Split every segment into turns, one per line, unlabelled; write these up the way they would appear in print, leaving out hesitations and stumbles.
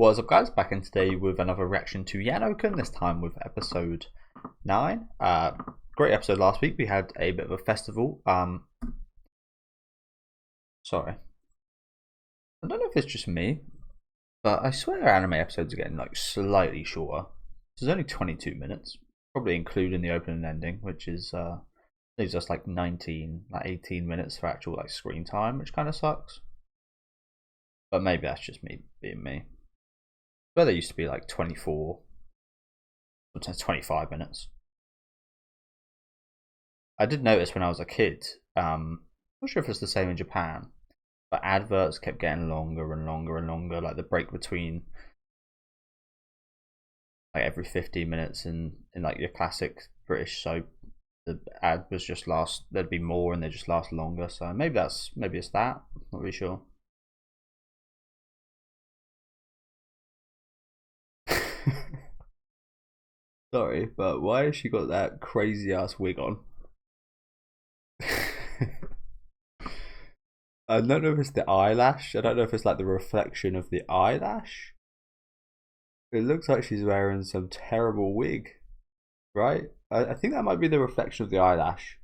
What's up, guys? Back in today with another reaction to Yano-kun, this time with episode 9. Great episode last week. We had a bit of a festival. Sorry. I don't know if it's just me, but I swear anime episodes are getting like slightly shorter. This is only 22 minutes, probably including the opening and ending, which is leaves us like 18 minutes for actual like screen time, which kind of sucks. But maybe that's just me being me. But they used to be like 24, sometimes 25 minutes. I did notice when I was a kid, I'm not sure if it's the same in Japan, but adverts kept getting longer and longer and longer, like the break between like every 15 minutes in like your classic British soap, the ad was just last, there'd be more and they just last longer. So maybe it's that, not really sure. Sorry, but why has she got that crazy ass wig on? I don't know if it's the eyelash. I don't know if it's like the reflection of the eyelash. It looks like she's wearing some terrible wig, right? I think that might be the reflection of the eyelash.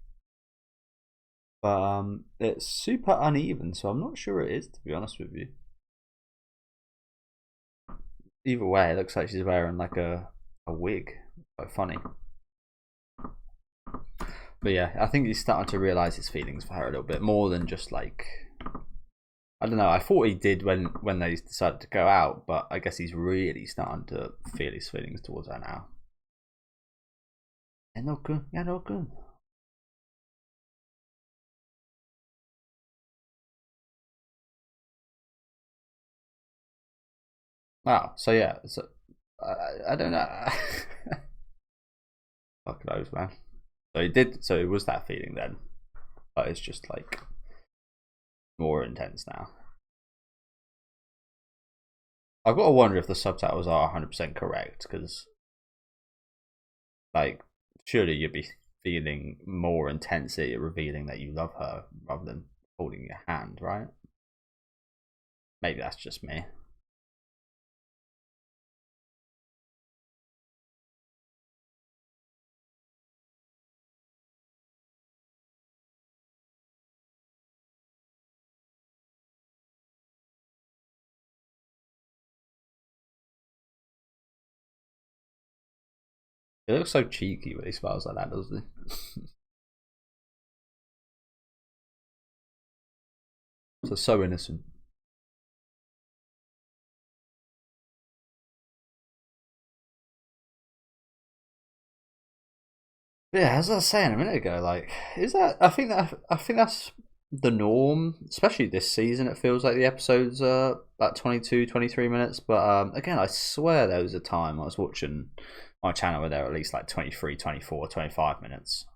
But it's super uneven, so I'm not sure it is, to be honest with you. Either way, it looks like she's wearing like a wig. Quite funny. But yeah, I think he's starting to realise his feelings for her a little bit more than just like, I don't know. I thought he did when they decided to go out, but I guess he's really starting to feel his feelings towards her now. Yano-kun, Yano-kun. Wow. So yeah. So I don't know. Fuck knows, man. So he did. So it was that feeling then, but it's just like more intense now. I've got to wonder if the subtitles are 100% correct, because like surely you'd be feeling more intensity revealing that you love her rather than holding your hand, right? Maybe that's just me. It looks so cheeky when he smiles like that, doesn't he? So innocent. But yeah, as I was saying a minute ago, like, is that? I think that's the norm, especially this season. It feels like the episodes are about 22, 23 minutes. But again, I swear there was a time I was watching my channel where they were at least like 23, 24, 25 minutes.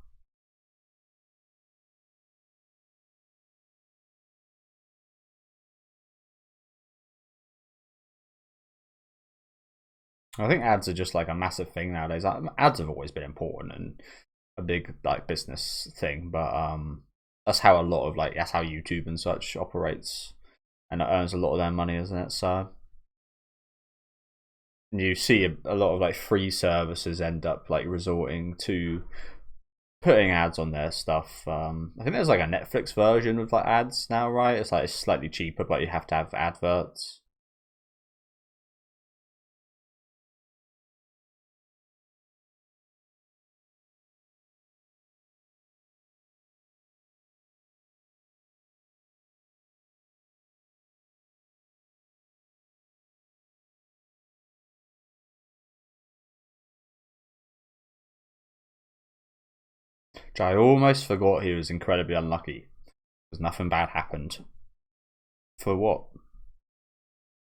I think ads are just like a massive thing nowadays. Ads have always been important and a big like business thing, but that's how a lot of like that's how YouTube and such operates, and it earns a lot of their money, isn't it? So you see a lot of like free services end up like resorting to putting ads on their stuff. I think there's like a Netflix version with like ads now, right? It's like it's slightly cheaper, but you have to have adverts. Which I almost forgot he was incredibly unlucky because nothing bad happened. For what?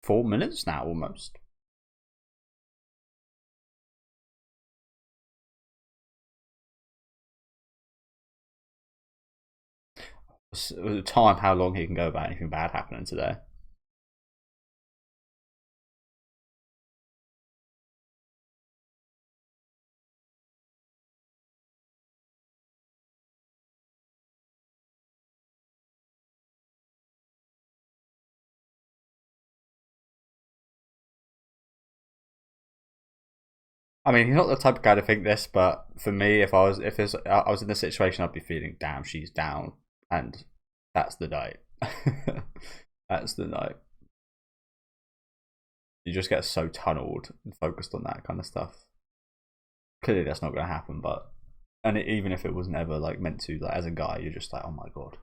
4 minutes now, almost. Time how long he can go without anything bad happening today. I mean, he's not the type of guy to think this, but for me, if I was in this situation, I'd be feeling, damn, she's down, and that's the night. That's the night. You just get so tunneled and focused on that kind of stuff. Clearly, that's not going to happen, but even if it was never like meant to, like as a guy, you're just like, oh my god.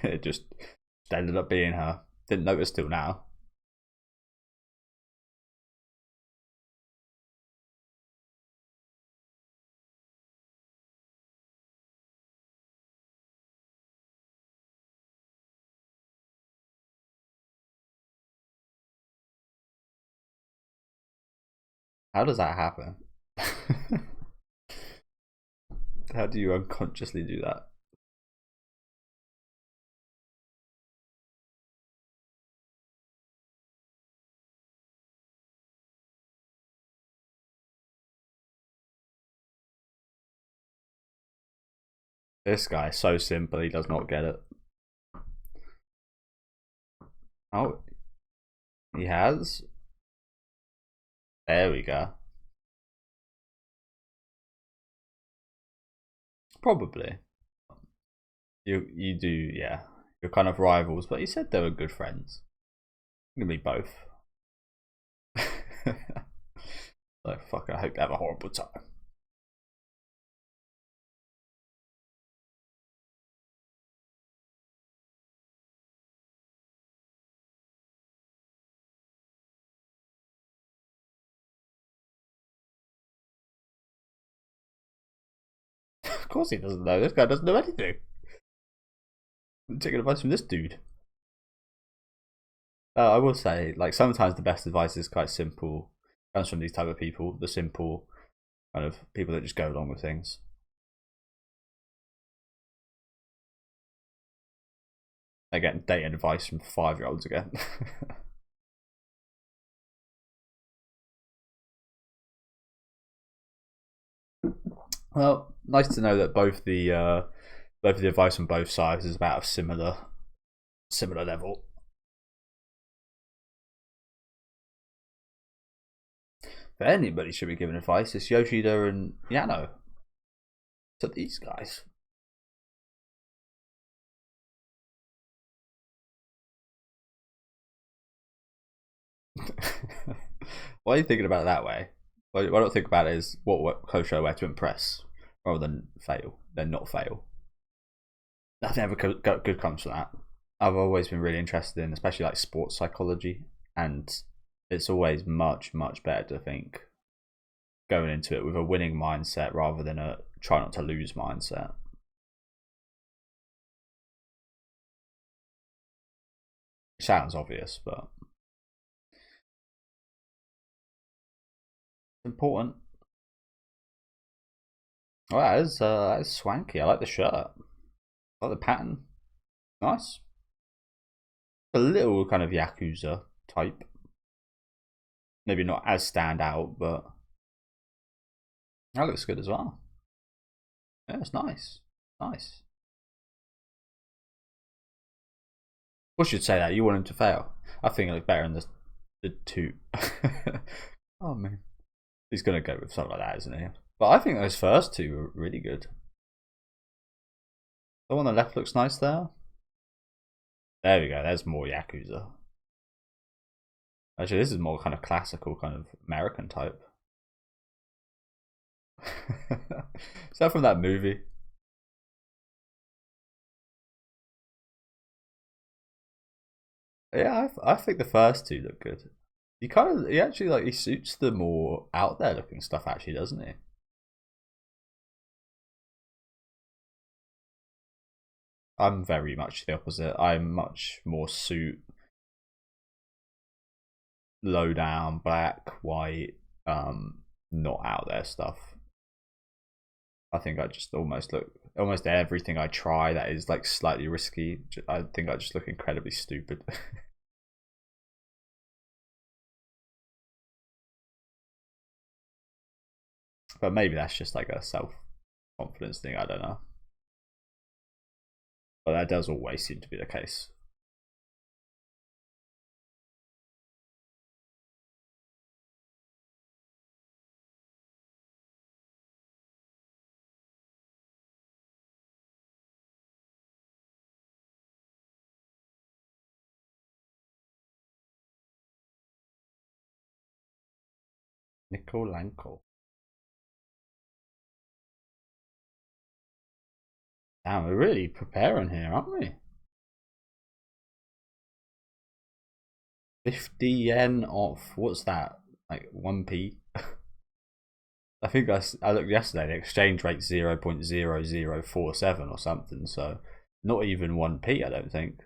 It just ended up being her. Didn't notice till now. How does that happen? How do you unconsciously do that? This guy, so simple, he does not get it. Oh, he has? There we go. Probably. You do, yeah. You're kind of rivals, but you said they were good friends. You can be both. Like, fuck, I hope you have a horrible time. Of course he doesn't know. This guy doesn't know anything. I'm taking advice from this dude. I will say, like, sometimes the best advice is quite simple. Comes from these type of people, the simple kind of people that just go along with things. They're getting dating advice from 5-year-olds again. Well, nice to know that both the advice from both sides is about a similar level. If anybody should be giving advice, it's Yoshida and Yano. To these guys. Why are you thinking about it that way? Why don't think about it as what clothes should I wear to impress, rather than fail, then not fail. Nothing ever good comes from that. I've always been really interested in, especially like sports psychology, and it's always much better to think going into it with a winning mindset rather than a try not to lose mindset. It sounds obvious, but it's important. Oh, that is swanky. I like the shirt. I like the pattern. Nice. A little kind of Yakuza type. Maybe not as stand out, but that looks good as well. Yeah, it's nice. Nice. What should say that? You want him to fail? I think it looks better in the two. Oh man. He's gonna go with something like that, isn't he? But I think those first two were really good. The one on the left looks nice there. There we go, there's more Yakuza. Actually, this is more kind of classical, kind of American type. Is that from that movie? Yeah, I think the first two look good. He actually like he suits the more out there looking stuff actually, doesn't he? I'm very much the opposite. I'm much more suit, low down, black, white, not out there stuff. I think I just almost everything I try that is like slightly risky. I think I just look incredibly stupid. But maybe that's just like a self confidence thing, I don't know. But that does always seem to be the case. Nikolenko. Damn, we're really preparing here, aren't we? 50 yen off. What's that? Like 1p? I think I looked yesterday, the exchange rate 0.0047 or something, so not even 1p, I don't think.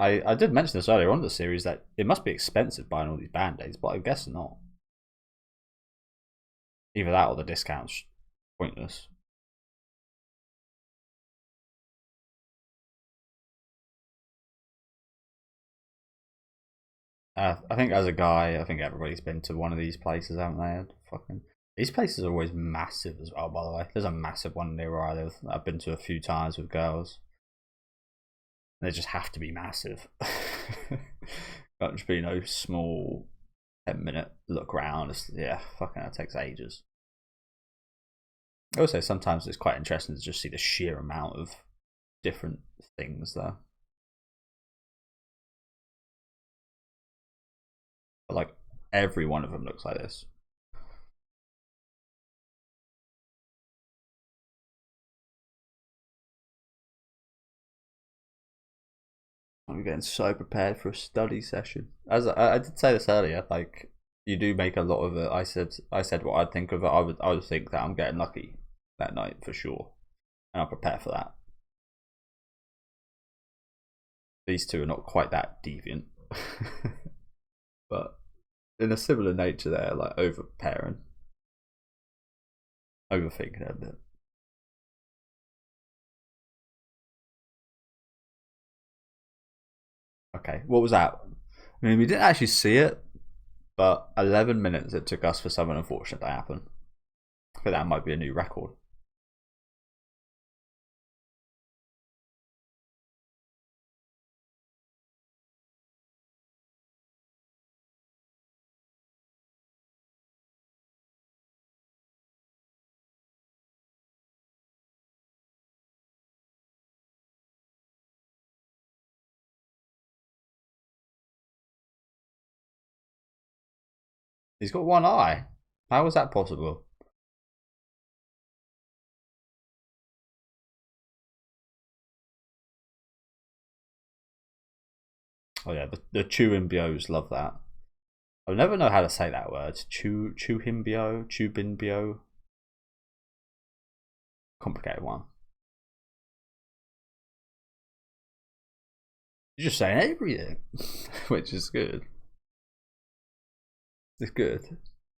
I did mention this earlier on in the series that it must be expensive buying all these band-aids, but I guess not. Either that or the discounts pointless. I think as a guy, I think everybody's been to one of these places, haven't they? Fucking these places are always massive as well. By the way, there's a massive one near where I live. I've been to a few times with girls. They just have to be massive. Can't just be no small 10-minute look around. Yeah, fucking that takes ages. I would say sometimes it's quite interesting to just see the sheer amount of different things there. But like every one of them looks like this. I'm getting so prepared for a study session. As I did say this earlier, like you do make a lot of it. I said what I'd think of it. I would think that I'm getting lucky that night for sure, and I'll prepare for that. These two are not quite that deviant, but in a similar nature, they're like over preparing, overthinking it a bit. Okay, what was that? I mean, we didn't actually see it, but 11 minutes it took us for something unfortunate to happen. I think that might be a new record. He's got one eye. How is that possible? Oh yeah, the Chuinbios love that. I'll never know how to say that word. Chuhimbio, Chubinbio. Complicated one. You're just saying everything, which is good. It's good.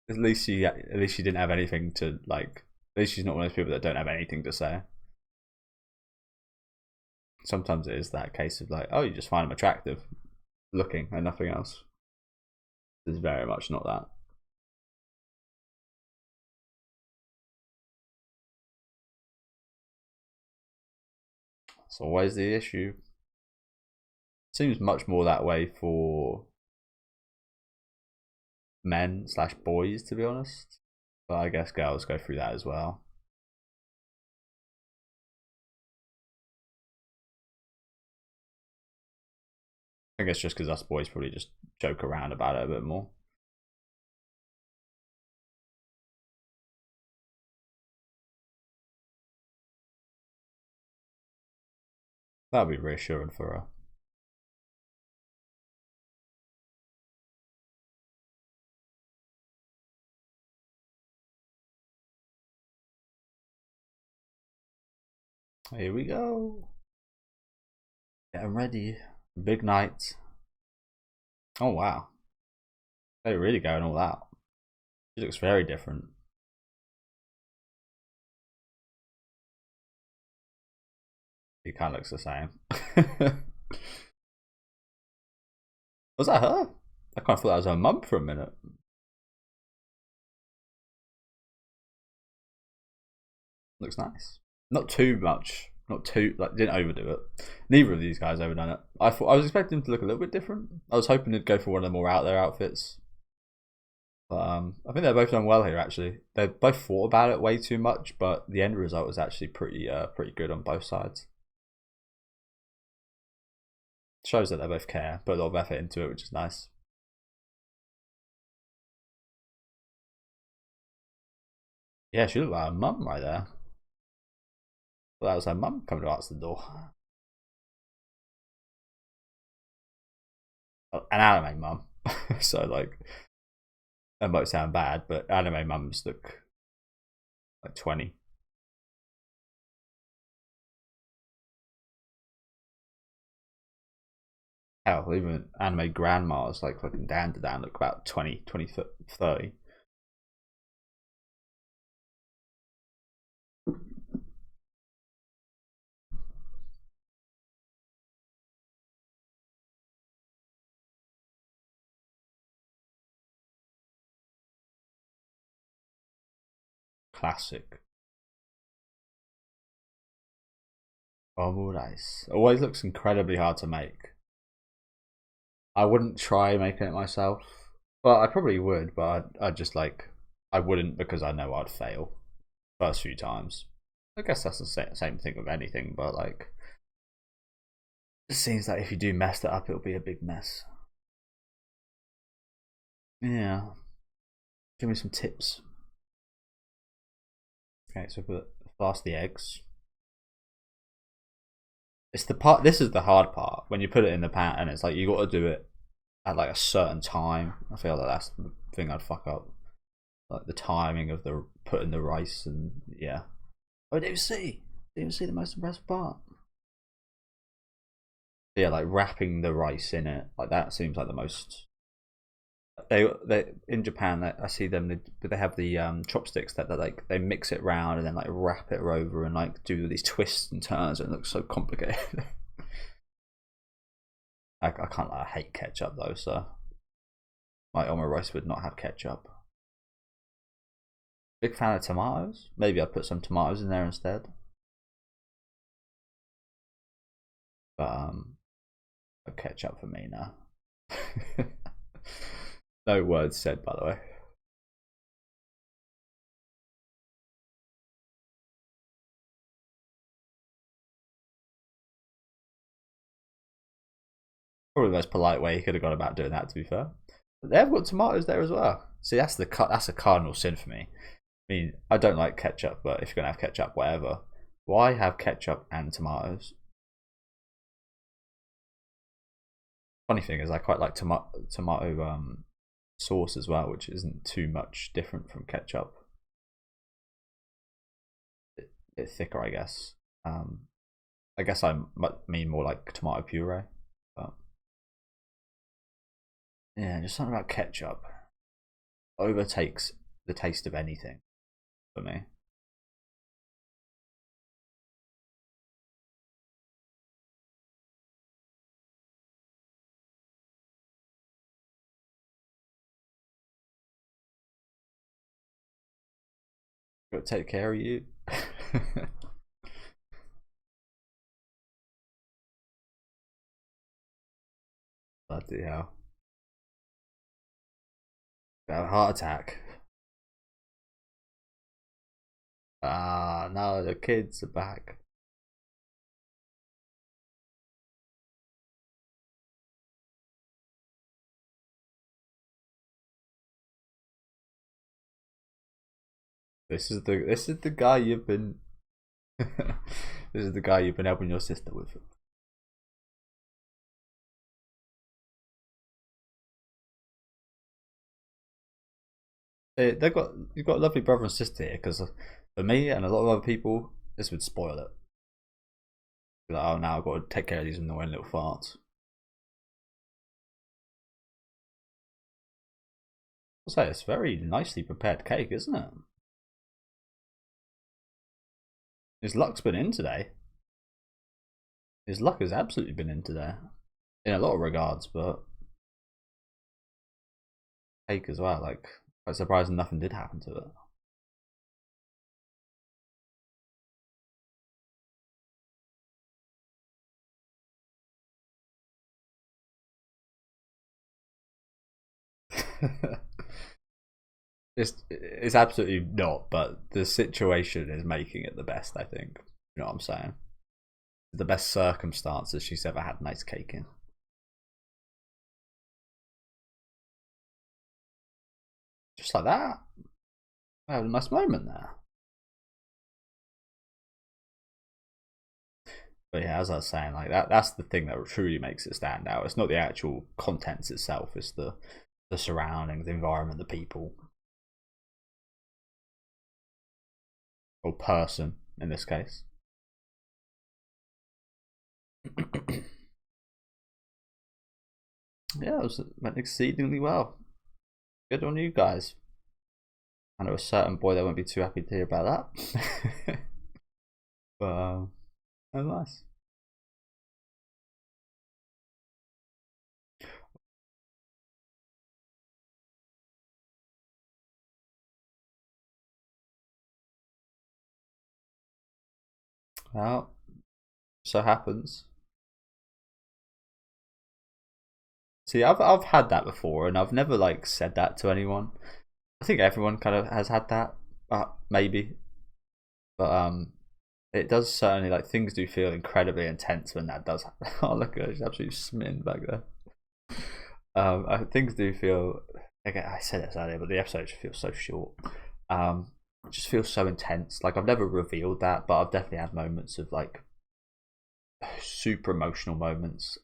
At least she didn't have anything to like. At least she's not one of those people that don't have anything to say. Sometimes it is that case of like, oh, you just find them attractive, looking and nothing else. It's very much not that. It's always the issue. Seems much more that way for men slash boys, to be honest. But I guess girls go through that as well. I think it's just because us boys probably just joke around about it a bit more. That'll be reassuring for her. Here we go. Getting ready. Big night. Oh wow. They're really going all out. She looks very different. He kind of looks the same. Was that her? I kind of thought that was her mum for a minute. Looks nice. Not too much. Not too like didn't overdo it. Neither of these guys overdone it. I was expecting them to look a little bit different. I was hoping they'd go for one of the more out there outfits. But I think they're both done well here. Actually, they both thought about it way too much, but the end result was actually pretty good on both sides. Shows that they both care, put a lot of effort into it, which is nice. Yeah, she looked like her mum right there. Well, that was her mum coming to answer the door. An anime mum. So like, that might sound bad, but anime mums look like 20. Hell, even anime grandmas like looking down to down look about 20, 30. Classic. Omurice. Always looks incredibly hard to make. I wouldn't try making it myself. Well, I probably would, but I'd just like, I wouldn't because I know I'd fail first few times. I guess that's the same thing with anything, but like, it seems like if you do mess it up, it'll be a big mess. Yeah. Give me some tips. Okay, so put fast the eggs. It's the part. This is the hard part when you put it in the pan, and it's like you got to do it at like a certain time. I feel like that's the thing I'd fuck up, like the timing of the putting the rice and yeah. Oh, didn't you see the most impressive part? Yeah, like wrapping the rice in it, like that seems like the most. They in Japan. I see them. They have the chopsticks that like they mix it round and then like wrap it over and like do these twists and turns. And it looks so complicated. I can't. I hate ketchup though, so my rice would not have ketchup. Big fan of tomatoes. Maybe I'd put some tomatoes in there instead. But ketchup for me now. No words said, by the way. Probably the most polite way he could have gone about doing that, to be fair. But they've got tomatoes there as well. See, that's a cardinal sin for me. I mean, I don't like ketchup, but if you're gonna have ketchup, whatever. Why have ketchup and tomatoes? Funny thing is, I quite like tomato sauce as well, which isn't too much different from ketchup. Bit thicker, I guess. I guess I mean more like tomato puree. But yeah, just something about ketchup overtakes the taste of anything for me. Got to take care of you. Bloody hell. Got a heart attack. Ah, no, the kids are back. This is the guy you've been this is the guy you've been helping your sister with. You've got a lovely brother and sister here because for me and a lot of other people, this would spoil it. Like, oh, now I've got to take care of these annoying little farts. I'll say it's very nicely prepared cake, isn't it? His luck's been in today. His luck has absolutely been in today, in a lot of regards, but cake as well. Like, quite surprising nothing did happen to it. It's absolutely not, but the situation is making it the best, I think. You know what I'm saying? The best circumstances she's ever had nice cake in. Just like that. I had a nice moment there. But yeah, as I was saying, like that's the thing that truly makes it stand out. It's not the actual contents itself, it's the surroundings, the environment, the people. Or person in this case. Yeah, it went exceedingly well. Good on you guys. I know a certain boy that won't be too happy to hear about that. But oh, nice. Well, so happens. See, I've had that before, and I've never like said that to anyone. I think everyone kind of has had that, maybe, but it does certainly like things do feel incredibly intense when that does happen. Oh look at her, she's absolutely smitten back there. Things do feel. Again, I said this earlier, but the episode just feels so short. It just feels so intense. Like I've never revealed that, but I've definitely had moments of like super emotional moments.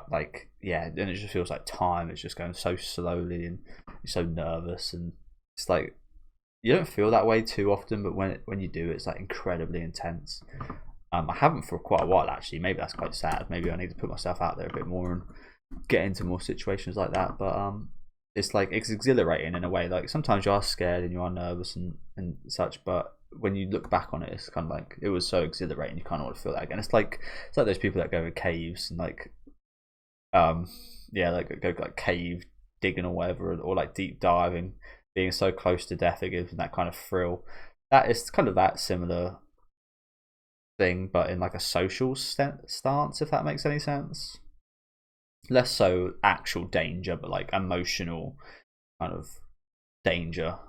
Like yeah, and it just feels like time is just going so slowly, and you're so nervous, and it's like you don't feel that way too often, but when you do, it's like incredibly intense. I haven't for quite a while actually. Maybe that's quite sad. Maybe I need to put myself out there a bit more and get into more situations like that. But it's like it's exhilarating in a way. Like sometimes you are scared and you are nervous and such, but when you look back on it, it's kind of like it was so exhilarating. You kind of want to feel that again. It's like those people that go in caves and like yeah, like go like cave digging or whatever, or like deep diving, being so close to death, it gives them that kind of thrill. That is kind of that similar thing, but in like a social stance, if that makes any sense. Less so actual danger, but like emotional kind of danger.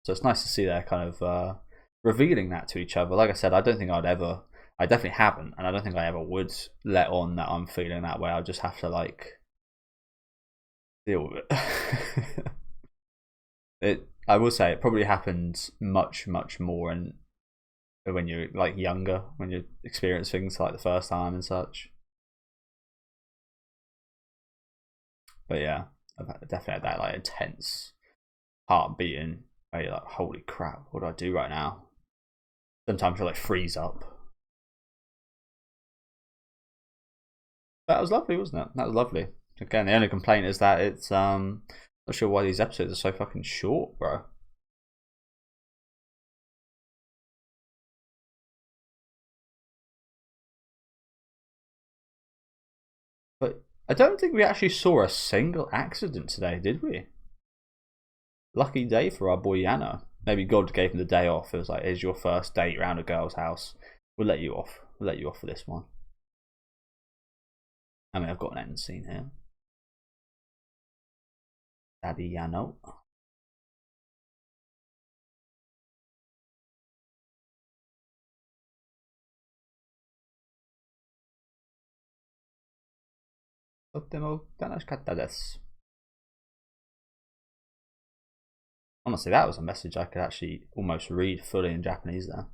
So it's nice to see they're kind of revealing that to each other. Like I said, I don't think I definitely haven't, and I don't think I ever would let on that I'm feeling that way. I just have to like deal with it. I will say it probably happens much more, and when you're like younger, when you experience things like the first time and such. But yeah, I've definitely had that like intense heart beating where you're like, holy crap, what do I do right now? Sometimes you like freeze up. That was lovely, wasn't it? That was lovely. Again, the only complaint is that it's not sure why these episodes are so fucking short, bro. But I don't think we actually saw a single accident today, did we? Lucky day for our boy Yano. Maybe God gave him the day off. It was like, here's your first date around a girl's house. We'll let you off. We'll let you off for this one. I mean, I've got an end scene here. Daddy Yano. とっても楽しかったです. Honestly, that was a message I could actually almost read fully in Japanese there.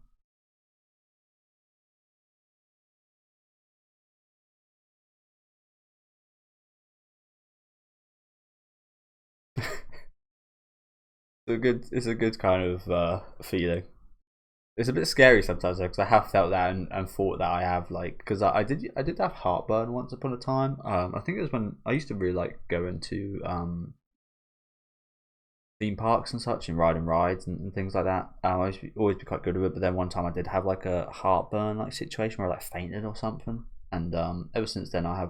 It's a good kind of feeling. It's a bit scary sometimes because I have felt that and thought that I have like because I did have heartburn once upon a time. I think it was when I used to really like going to theme parks and such and riding rides and things like that. I used to always be quite good with it, but then one time I did have like a heartburn like situation where I like fainted or something. And ever since then, I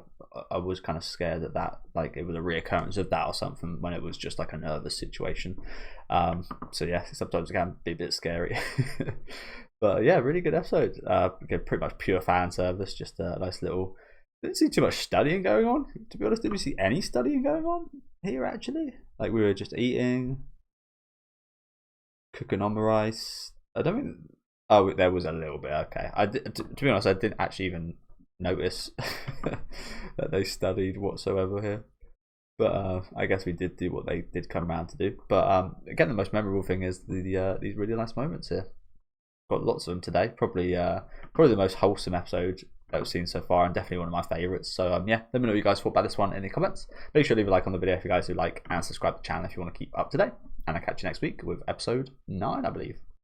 was kind of scared that like it was a reoccurrence of that or something when it was just like a nervous situation. So yeah, sometimes it can be a bit scary. But yeah, really good episode. Pretty much pure fan service. Just a nice little. Didn't see too much studying going on. To be honest, didn't we see any studying going on? here actually. Like we were just eating, cooking on the rice. I don't think. Oh, there was a little bit. Okay, to be honest, I didn't actually even notice that they studied whatsoever here. But I guess we did do what they did come around to do. But again, the most memorable thing is these really nice moments here. Got lots of them today. Probably the most wholesome episode that we've seen so far, and definitely one of my favourites. So yeah, let me know what you guys thought about this one in the comments. Make sure to leave a like on the video if you guys who like, and subscribe to the channel if you want to keep up to date. And I'll catch you next week with episode 9, I believe.